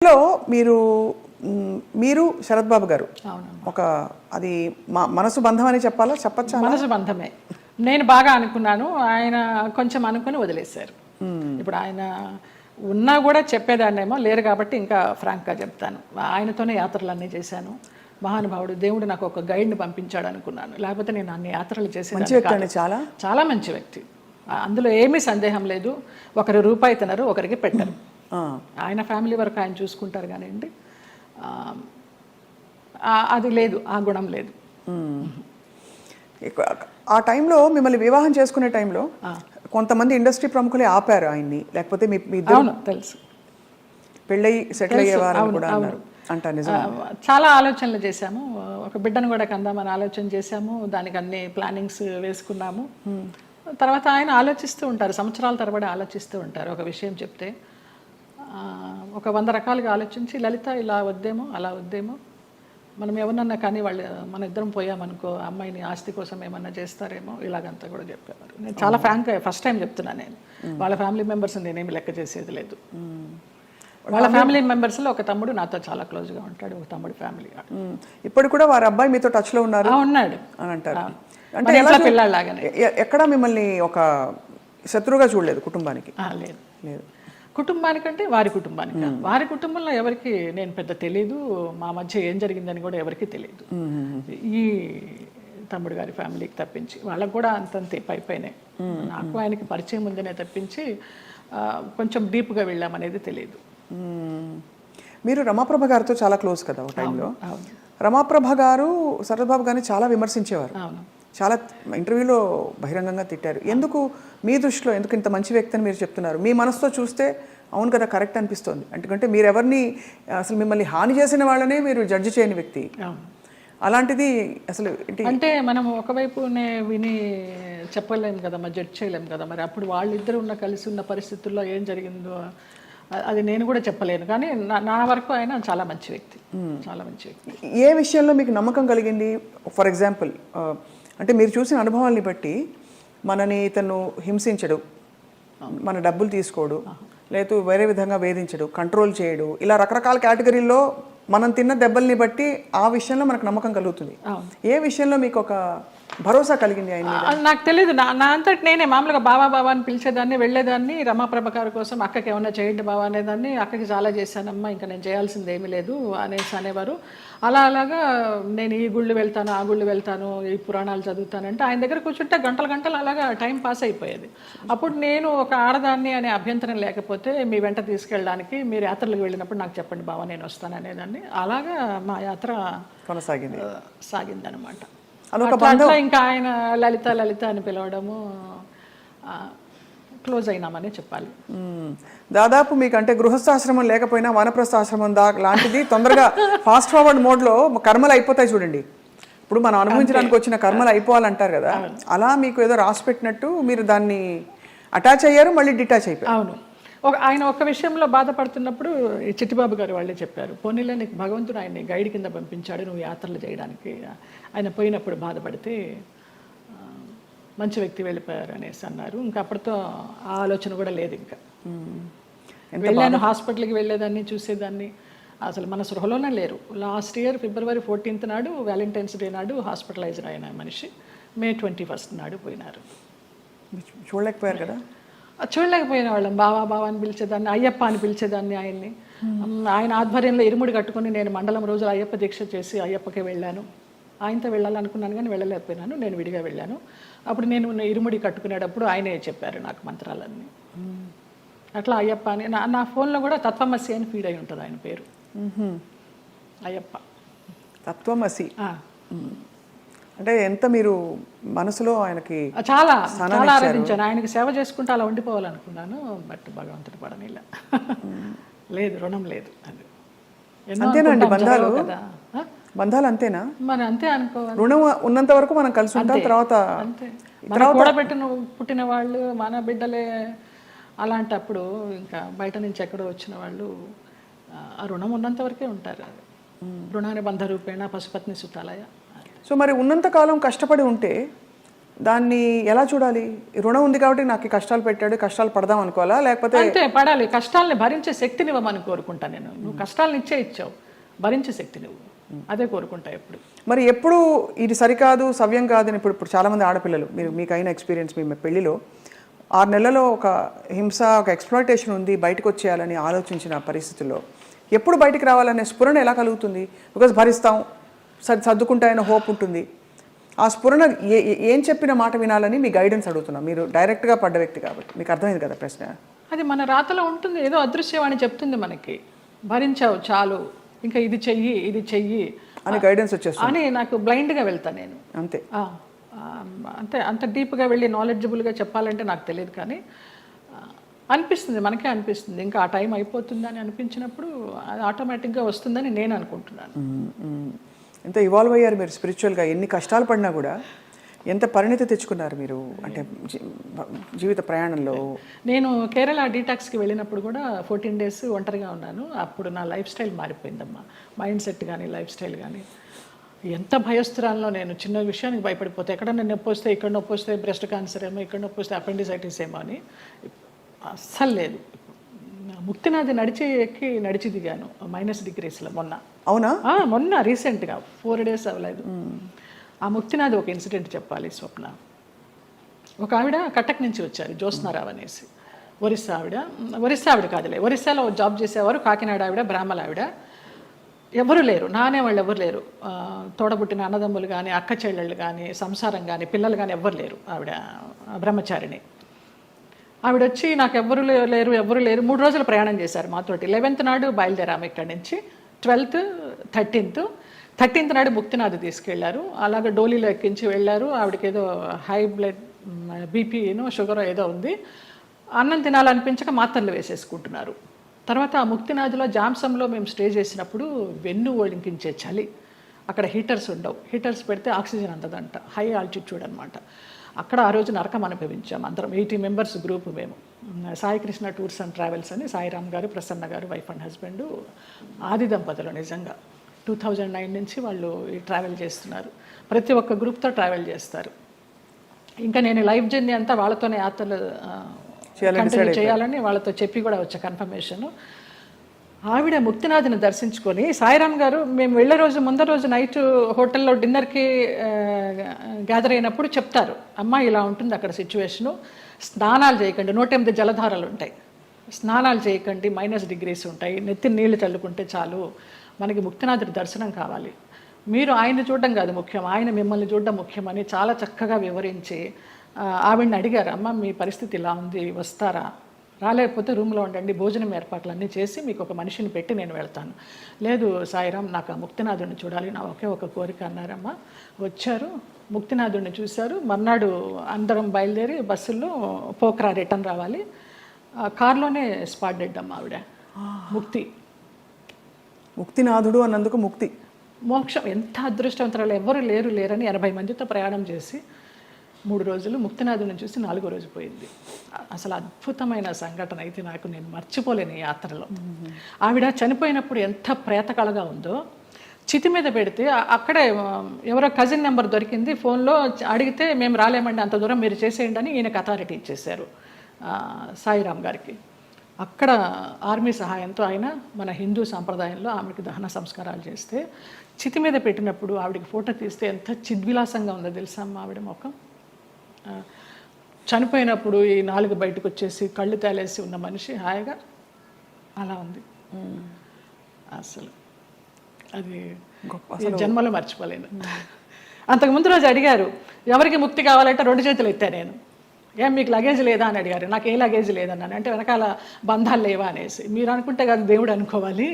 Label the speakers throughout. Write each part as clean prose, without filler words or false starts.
Speaker 1: ఇంట్లో మీరు మీరు శరత్ బాబు గారు ఒక అది మనసు బంధం అని చెప్పాలా, చెప్పచ్చా?
Speaker 2: మనసు బంధమే. నేను బాగా అనుకున్నాను, ఆయన కొంచెం అనుకుని వదిలేశారు. ఇప్పుడు ఆయన ఉన్నా కూడా చెప్పేదాన్నేమో, లేరు కాబట్టి ఇంకా ఫ్రాంక్గా చెప్తాను. ఆయనతోనే యాత్రలన్నీ చేశాను. మహానుభావుడు, దేవుడు నాకు ఒక గైడ్ని పంపించాడు అనుకున్నాను, లేకపోతే నేను అన్ని యాత్రలు చేసేదాన్ని.
Speaker 1: చాలా చాలా
Speaker 2: మంచి వ్యక్తి, అందులో ఏమీ సందేహం లేదు. ఒకరి రూపాయి తినరు, ఒకరికి పెట్టరు. ఆయన ఫ్యామిలీ వరకు ఆయన చూసుకుంటారు కానివ్వండి, అది లేదు, ఆ గుణం లేదు.
Speaker 1: ఆ టైంలో మిమ్మల్ని వివాహం చేసుకునే టైంలో కొంతమంది ఇండస్ట్రీ ప్రముఖులే ఆపారు ఆయన్ని, లేకపోతే మీ ఇద్దరు
Speaker 2: తెలుసు
Speaker 1: పెళ్ళయి సెటిల్ అయ్యేవారు కూడా అన్నారు అంట.
Speaker 2: చాలా ఆలోచనలు చేశాము, ఒక బిడ్డను కూడా కందామని ఆలోచన చేశాము, దానికి అన్ని ప్లానింగ్స్ వేసుకున్నాము. తర్వాత ఆయన ఆలోచిస్తూ ఉంటారు, సంవత్సరాల తరబడి ఆలోచిస్తూ ఉంటారు. ఒక విషయం చెప్తే ఒక 100 రకాలుగా ఆలోచించి, లలిత ఇలా వద్దేమో, అలా వద్దేమో, మనం ఎవరన్నా కానీ వాళ్ళు మన ఇద్దరం పోయామనుకో అమ్మాయిని ఆస్తి కోసం ఏమన్నా చేస్తారేమో, ఇలాగంతా కూడా చెప్పేవారు. నేను చాలా ఫ్రాంక్గా ఫస్ట్ టైం చెప్తున్నాను. నేను వాళ్ళ ఫ్యామిలీ మెంబర్స్ నేనేమి లెక్క చేసేది లేదు. వాళ్ళ ఫ్యామిలీ మెంబర్స్లో ఒక తమ్ముడు నాతో చాలా క్లోజ్గా ఉంటాడు, ఒక తమ్ముడు ఫ్యామిలీ.
Speaker 1: ఇప్పుడు కూడా వారి అబ్బాయి మీతో టచ్లో ఉన్నారు?
Speaker 2: ఉన్నాడు
Speaker 1: అని అంటారు.
Speaker 2: అంటే పిల్లలాగానే.
Speaker 1: ఎక్కడ మిమ్మల్ని ఒక శత్రువుగా చూడలేదు కుటుంబానికి?
Speaker 2: లేదు లేదు, కుటుంబానికంటే వారి కుటుంబానికి. వారి కుటుంబంలో ఎవరికి నేను పెద్ద తెలీదు, మా మధ్య ఏం జరిగిందని కూడా ఎవరికి తెలియదు. ఈ తమ్ముడు గారి ఫ్యామిలీకి తప్పించి వాళ్ళకు కూడా అంతంతే పైపైనే. నాకు ఆయనకి పరిచయం ఉందనే తప్పించి కొంచెం డీప్గా వెళ్ళామనేది తెలియదు.
Speaker 1: మీరు రమాప్రభ గారితో చాలా క్లోజ్ కదా ఒక టైంలో. రమాప్రభ గారు శరత్ బాబు గారిని చాలా విమర్శించేవారు, చాలా ఇంటర్వ్యూలో బహిరంగంగా తిట్టారు. ఎందుకు మీ దృష్టిలో ఎందుకు ఇంత మంచి వ్యక్తి అని మీరు చెప్తున్నారు? మీ మనసుతో చూస్తే అవును కదా, కరెక్ట్ అనిపిస్తుంది. ఎందుకంటే మీరు ఎవరిని అసలు మిమ్మల్ని హాని చేసిన వాళ్ళనే మీరు జడ్జి చేయని వ్యక్తి. అలాంటిది అసలు
Speaker 2: అంటే మనం ఒకవైపునే విని చెప్పలేము కదా, మరి జడ్జ్ చేయలేము కదా. మరి అప్పుడు వాళ్ళిద్దరు కలిసి ఉన్న పరిస్థితుల్లో ఏం జరిగిందో అది నేను కూడా చెప్పలేను. కానీ నా వరకు ఆయన చాలా మంచి వ్యక్తి, చాలా మంచి వ్యక్తి.
Speaker 1: ఏ విషయంలో మీకు నమ్మకం కలిగింది? ఫర్ ఎగ్జాంపుల్, అంటే మీరు చూసిన అనుభవాల్ని బట్టి మనని ఇతను హింసించడు, మన డబ్బులు తీసుకోడు, లేదు వేరే విధంగా వేధించడు, కంట్రోల్ చేయడు, ఇలా రకరకాల కేటగిరీల్లో మనం తిన్న దెబ్బల్ని బట్టి ఆ విషయంలో మనకు నమ్మకం కలుగుతుంది. ఏ విషయంలో మీకు ఒక భరోసా కలిగింది ఆయన?
Speaker 2: నాకు తెలియదు. నా అంతటి నేనే మామూలుగా బావా అని పిలిచేదాన్ని, వెళ్ళేదాన్ని. రమాప్రభ గారి కోసం అక్కకి ఏమన్నా చేయండి బావా అనేదాన్ని. అక్కకి చాలా చేశానమ్మా, ఇంకా నేను చేయాల్సింది ఏమీ లేదు అనేవారు. అలాగా నేను ఈ గుళ్ళు వెళ్తాను, ఆ గుళ్ళు వెళ్తాను, ఈ పురాణాలు చదువుతానంటే ఆయన దగ్గర కూర్చుంటే గంటలు అలాగా టైం పాస్ అయిపోయేది. అప్పుడు నేను ఒక ఆడదాన్ని అనే అభ్యంతరం లేకపోతే మీ వెంట తీసుకెళ్ళడానికి, మీరు యాత్రలకు వెళ్ళినప్పుడు నాకు చెప్పండి బావా, నేను వస్తాను అనేదాన్ని. అలాగా మా యాత్ర సాగిందనమాట. అట్లా ఇంకా ఆయన లలిత అని పిలవడము, క్లోజ్ అయినామని చెప్పాలి.
Speaker 1: దాదాపు మీకు అంటే గృహస్థాశ్రమం లేకపోయినా వానప్రస్థాశ్రమం లాంటిది తొందరగా ఫాస్ట్ ఫార్వర్డ్ మోడ్లో కర్మలు అయిపోతాయి చూడండి. ఇప్పుడు మనం అనుభవించడానికి వచ్చిన కర్మలు అయిపోవాలంటారు కదా, అలా మీకు ఏదో రాసి పెట్టినట్టు మీరు దాన్ని అటాచ్ అయ్యారు, మళ్ళీ డిటాచ్ అయిపోయారు.
Speaker 2: అవును. ఆయన ఒక విషయంలో బాధపడుతున్నప్పుడు చిట్టిబాబు గారు వాళ్ళే చెప్పారు, పోనీలే నీకు భగవంతుడు ఆయన్ని గైడ్ కింద పంపించాడు నువ్వు యాత్రలు చేయడానికి. ఆయన పోయినప్పుడు బాధపడితే మంచి వ్యక్తి వెళ్ళిపోయారు అనేసి అన్నారు. ఇంకా అప్పటితో ఆ ఆలోచన కూడా లేదు. ఇంకా వెళ్ళాను, హాస్పిటల్కి వెళ్ళేదాన్ని, చూసేదాన్ని, అసలు మన సృహలోనే లేరు. లాస్ట్ ఇయర్ February 14th నాడు, వ్యాలంటైన్స్ డే నాడు హాస్పిటలైజ్డ్ అయిన మనిషి May 21st నాడు పోయినారు.
Speaker 1: చూడలేకపోయారు కదా?
Speaker 2: చూడలేకపోయిన వాళ్ళం. బావా అని పిలిచేదాన్ని, అయ్యప్ప అని పిలిచేదాన్ని ఆయన్ని. ఆయన ఆధ్వర్యంలో ఇరుముడి కట్టుకుని నేను మండలం రోజులు అయ్యప్ప దీక్ష చేసి అయ్యప్పకే వెళ్ళాను. ఆయనతో వెళ్ళాలనుకున్నాను కానీ వెళ్ళలేకపోయినాను, నేను విడిగా వెళ్ళాను. అప్పుడు నేను ఇరుముడి కట్టుకునేటప్పుడు ఆయనే చెప్పారు నాకు మంత్రాలన్నీ. అట్లా అయ్యప్ప అని నా ఫోన్లో కూడా తత్వమసి అని ఫీడ్ అయి ఉంటుంది ఆయన పేరు. అయ్యప్ప
Speaker 1: తత్వమసి అంటే ఎంత మీరు మనసులో ఆయనకి
Speaker 2: చాలా ఆరాధించాను. ఆయనకి సేవ చేసుకుంటూ అలా ఉండిపోవాలనుకున్నాను. బట్ భగవంతుడు పడనిలా. లేదు, రుణం లేదు. అది
Speaker 1: అంతేనండి, బంధాలు అంతేనా?
Speaker 2: మరి అంతే అనుకోవాలి.
Speaker 1: రుణం ఉన్నంత వరకు మనం కలిసి ఉంటాం, తర్వాత
Speaker 2: కూడబెట్టిన పుట్టిన వాళ్ళు మన బిడ్డలే. అలాంటప్పుడు ఇంకా బయట నుంచి ఎక్కడో వచ్చిన వాళ్ళు ఆ రుణం ఉన్నంత వరకే ఉంటారు. అది రుణాన్ని బంధ రూపేణ పశుపత్ని సుతాలయ.
Speaker 1: సో మరి ఉన్నంతకాలం కష్టపడి ఉంటే దాన్ని ఎలా చూడాలి? రుణం ఉంది కాబట్టి నాకు ఈ కష్టాలు పెట్టాడు, కష్టాలు పడదాం అనుకోవాలా, లేకపోతే
Speaker 2: అంతే పడాలి. కష్టాలని భరించే శక్తిని ఇవ్వమని కోరుకుంటా నేను. నువ్వు కష్టాలను ఇచ్చావు, భరించే శక్తి నువ్వు, అదే కోరుకుంటా ఎప్పుడు.
Speaker 1: మరి ఎప్పుడు ఇది సరికాదు, సవ్యం కాదని ఇప్పుడు చాలామంది ఆడపిల్లలు, మీకు అయిన ఎక్స్పీరియన్స్, మీ పెళ్లిలో 6 నెలలలో ఒక హింస, ఒక ఎక్స్ప్లాయిటేషన్ ఉంది, బయటకు వచ్చేయాలని ఆలోచించిన పరిస్థితుల్లో ఎప్పుడు బయటికి రావాలనే స్ఫురణ ఎలా కలుగుతుంది? బికాజ్ భరిస్తాం, సర్దుకుంటాయన్న హోప్ ఉంటుంది. ఆ స్ఫురణ ఏం చెప్పిన మాట వినాలని మీ గైడెన్స్ అడుగుతున్నా. మీరు డైరెక్ట్గా పడ్డ వ్యక్తి కాబట్టి మీకు అర్థమైంది కదా ప్రశ్న.
Speaker 2: అది మన రాతలో ఉంటుంది, ఏదో అదృశ్యవాణి చెప్తుంది మనకి, భరించావు చాలు, ఇంకా ఇది చెయ్యి
Speaker 1: అని గైడెన్స్ వచ్చేస్తుంది
Speaker 2: అని. నాకు బ్లైండ్గా వెళ్తాను నేను,
Speaker 1: అంతే.
Speaker 2: అంతే, అంత డీప్గా వెళ్ళి నాలెడ్జబుల్గా చెప్పాలంటే నాకు తెలియదు, కానీ అనిపిస్తుంది, మనకే అనిపిస్తుంది. ఇంకా ఆ టైం అయిపోతుందని అనిపించినప్పుడు అది ఆటోమేటిక్గా వస్తుందని నేను అనుకుంటున్నాను.
Speaker 1: ఎంత ఇవాల్వ్ అయ్యారు మీరు స్పిరిచువల్గా, ఎన్ని కష్టాలు పడినా కూడా ఎంత పరిణితి తెచ్చుకున్నారు మీరు, అంటే జీవిత ప్రయాణంలో.
Speaker 2: నేను కేరళ డీటాక్స్కి వెళ్ళినప్పుడు కూడా 14 days ఒంటరిగా ఉన్నాను. అప్పుడు నా లైఫ్ స్టైల్ మారిపోయిందమ్మా, మైండ్ సెట్ కానీ లైఫ్ స్టైల్ కానీ. ఎంత భయస్తురాల్లో నేను, చిన్న విషయానికి భయపడిపోతే, ఎక్కడన్నా నొప్పి వస్తే, ఇక్కడ నొప్పి వస్తే బ్రెస్ట్ క్యాన్సర్ ఏమో, ఇక్కడ నొప్పి వస్తే అపెండిసైటిస్ ఏమో అని అస్సలు లేదు. ముక్తినాథ్ నడిచి దిగాను -degreesలో మొన్న.
Speaker 1: అవునా?
Speaker 2: మొన్న రీసెంట్గా 4 days అవ్వలేదు. ఆ ముక్తినాథ్ ఒక ఇన్సిడెంట్ చెప్పాలి స్వప్న. ఒక ఆవిడ కటక్ నుంచి వచ్చారు, జ్యోత్స్నారావు అనేసి, ఒరిస్సా ఆవిడ కాదులే, ఒరిస్సాలో జాబ్ చేసేవారు, కాకినాడ ఆవిడ, బ్రాహ్మణ ఆవిడ. ఎవరు లేరు, నానే వాళ్ళు ఎవరు లేరు, తోడబుట్టిన అన్నదమ్ములు కానీ, అక్క చెల్లెళ్ళు కానీ, సంసారం కానీ, పిల్లలు కానీ ఎవ్వరు లేరు. ఆవిడ బ్రహ్మచారిణి. ఆవిడ వచ్చి నాకు ఎవరు లేరు 3 రోజులు ప్రయాణం చేశారు మాతోటి. 11th నాడు బయలుదేరాము ఇక్కడి నుంచి, 12th, 13th నాడు ముక్తినాథ్ తీసుకెళ్లారు. అలాగే డోలీలో ఎక్కించి వెళ్ళారు. ఆవిడకి ఏదో హై బ్లడ్ బీపీనో షుగర్ ఏదో ఉంది. అన్నం తినాలనిపించక మాత్రలు వేసేసుకుంటున్నారు. తర్వాత ఆ ముక్తినాథ్లో జామ్సంలో మేము స్టే చేసినప్పుడు వెన్ను వణికించే చలి, అక్కడ హీటర్స్ ఉండవు, హీటర్స్ పెడితే ఆక్సిజన్ అందదంట, హై ఆల్టిట్యూడ్ అనమాట. అక్కడ ఆ రోజు నరకం అనుభవించాం అందరం, 80 members గ్రూప్ మేము. Sai Krishna tours and travels అని సాయిరామ్ గారు, ప్రసన్న గారు, వైఫ్ అండ్ హస్బెండ్, ఆది దంపతులు. నిజంగా 2009 నుంచి వాళ్ళు ఈ ట్రావెల్ చేస్తున్నారు. ప్రతి ఒక్క గ్రూప్తో ట్రావెల్ చేస్తారు. ఇంకా నేను లైఫ్ జర్నీ అంతా వాళ్ళతోనే యాత్రలు కంటిన్యూ చేయాలని వాళ్ళతో చెప్పి కూడా వచ్చా కన్ఫర్మేషన్. ఆవిడ ముక్తినాథ్ని దర్శించుకొని, సాయిరామ్ గారు మేము వెళ్ళే రోజు ముందర రోజు నైట్ హోటల్లో డిన్నర్కి గ్యాదర్ అయినప్పుడు చెప్తారు, అమ్మ ఇలా ఉంటుంది అక్కడ సిచ్యువేషను, స్నానాలు చేయకండి, 108 జలధారలు ఉంటాయి, స్నానాలు చేయకండి, -degrees ఉంటాయి, నెత్తి నీళ్లు చల్లుకుంటే చాలు, మనకి ముక్తినాథుడి దర్శనం కావాలి, మీరు ఆయన్ని చూడడం కాదు ముఖ్యం, ఆయన మిమ్మల్ని చూడడం ముఖ్యమని చాలా చక్కగా వివరించి ఆవిడని అడిగారు, అమ్మ మీ పరిస్థితి ఇలా ఉంది, వస్తారా, రాలేకపోతే రూమ్లో ఉండండి, భోజనం ఏర్పాట్లన్నీ చేసి మీకు ఒక మనిషిని పెట్టి నేను వెళ్తాను. లేదు సాయిరామ్, నాకు ఆ ముక్తినాథుడిని చూడాలి, నా ఒకే ఒక కోరిక అన్నారమ్మ. వచ్చారు, ముక్తినాథుడిని చూశారు. మర్నాడు అందరం బయలుదేరి బస్సుల్లో పోక్రా రిటర్న్ రావాలి. కార్లోనే స్పాట్ డెడ్ అమ్మ ఆవిడ.
Speaker 1: ముక్తినాథుడు అన్నందుకు ముక్తి,
Speaker 2: మోక్షం. ఎంత అదృష్టవంతరాలు, ఎవ్వరు లేరని 80 మందితో ప్రయాణం చేసి 3 రోజులు ముక్తినాథుని చూసి 4వ రోజు పోయింది. అసలు అద్భుతమైన సంఘటన అయితే నాకు, నేను మర్చిపోలేను ఈ యాత్రలో. ఆవిడ చనిపోయినప్పుడు ఎంత ప్రేతకళగా ఉందో, చితి మీద పెడితే అక్కడే ఎవరో కజిన్ నెంబర్ దొరికింది, ఫోన్లో అడిగితే మేము రాలేమండి, అంత దూరం మీరు చేసేయండి అని ఈయనకు అథారిటీ ఇచ్చేశారు సాయిరామ్ గారికి. అక్కడ ఆర్మీ సహాయంతో ఆయన మన హిందూ సాంప్రదాయంలో ఆమెకి దహన సంస్కారాలు చేస్తే, చితి మీద పెట్టినప్పుడు ఆవిడకి ఫోటో తీస్తే ఎంత చిద్విలాసంగా ఉందో తెలుసా అమ్మ ఆవిడ ముఖం. చనిపోయినప్పుడు ఈ 4 బయటకు వచ్చేసి కళ్ళు తేలేసి ఉన్న మనిషి హాయిగా అలా ఉంది. అసలు అది జన్మలో మర్చిపోలేను. అంతకుముందు రోజు అడిగారు, ఎవరికి ముక్తి కావాలంటే 2 చేతులు ఎత్తా నేను, ఏం మీకు లగేజ్ లేదా అని అడిగారు. నాకు ఏ లగేజ్ లేదన్నాను. అంటే వెనకాల బంధాలు లేవా అనేసి. మీరు అనుకుంటే కాదు దేవుడు అనుకోవాలి,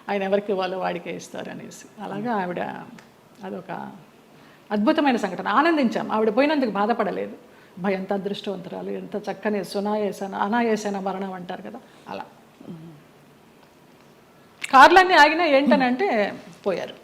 Speaker 2: ఆయన ఎవరికి ఇవ్వాలో వాడికే ఇస్తారు అనేసి. అలాగా ఆవిడ అదొక అద్భుతమైన సంఘటన. ఆనందించాం, ఆవిడ పోయినందుకు బాధపడలేదు. ఎంత అదృష్టవంతరాలు, ఎంత చక్కని అనాయాసన మరణం అంటారు కదా, అలా. కార్లన్నీ ఆగినా ఏంటనంటే పోయారు.